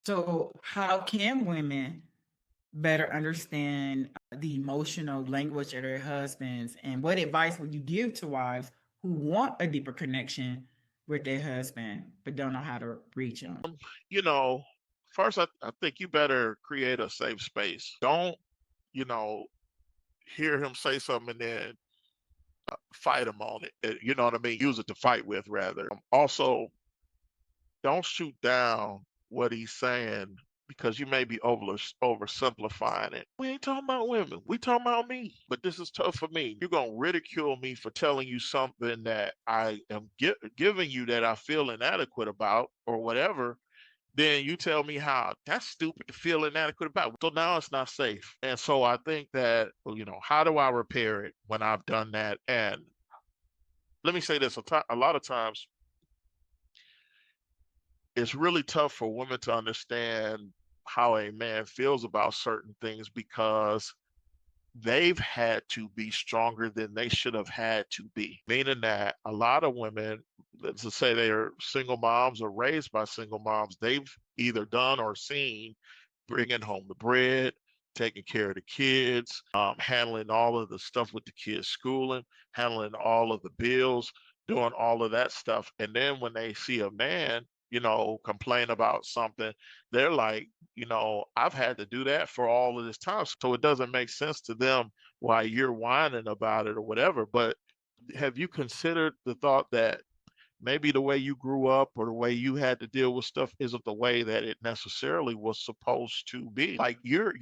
So, how can women better understand the emotional language of their husbands? And what advice would you give to wives who want a deeper connection with their husband but don't know how to reach them? You know, first, I think you better create a safe space. Don't, you know, hear him say something and then fight him on it. You know what I mean? Use it to fight with, rather. Also, don't shoot down what he's saying because you may be oversimplifying it. We ain't talking about women. We talking about me. But this is tough for me. You're gonna ridicule me for telling you something that I am giving you that I feel inadequate about or whatever. Then you tell me how that's stupid to feel inadequate about. So now it's not safe. And so I think that, well, how do I repair it when I've done that? And let me say this, a lot of times it's really tough for women to understand how a man feels about certain things because they've had to be stronger than they should have had to be. Meaning that a lot of women, let's just say they're single moms or raised by single moms, they've either done or seen bringing home the bread, taking care of the kids, handling all of the stuff with the kids' schooling, handling all of the bills, doing all of that stuff. And then when they see a man, complain about something, they're like, I've had to do that for all of this time. So it doesn't make sense to them why you're whining about it or whatever. But have you considered the thought that maybe the way you grew up or the way you had to deal with stuff isn't the way that it necessarily was supposed to be? Like you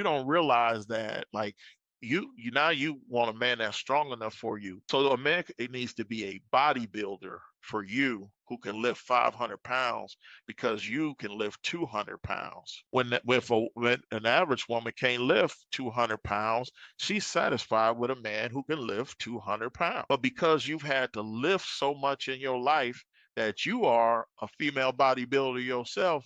don't realize that, like, you now you want a man that's strong enough for you. So a man, it needs to be a bodybuilder for you who can lift 500 pounds because you can lift 200 pounds. When an average woman can't lift 200 pounds, she's satisfied with a man who can lift 200 pounds. But because you've had to lift so much in your life that you are a female bodybuilder yourself,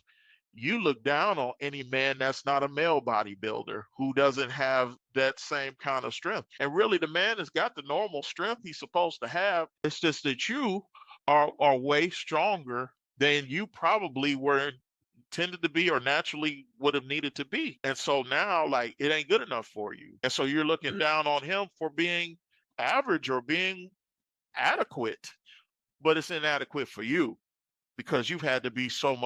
you look down on any man that's not a male bodybuilder who doesn't have that same kind of strength. And really, the man has got the normal strength he's supposed to have. It's just that you are way stronger than you probably were intended to be or naturally would have needed to be. And so now, like, it ain't good enough for you. And so you're looking down on him for being average or being adequate, but it's inadequate for you because you've had to be so much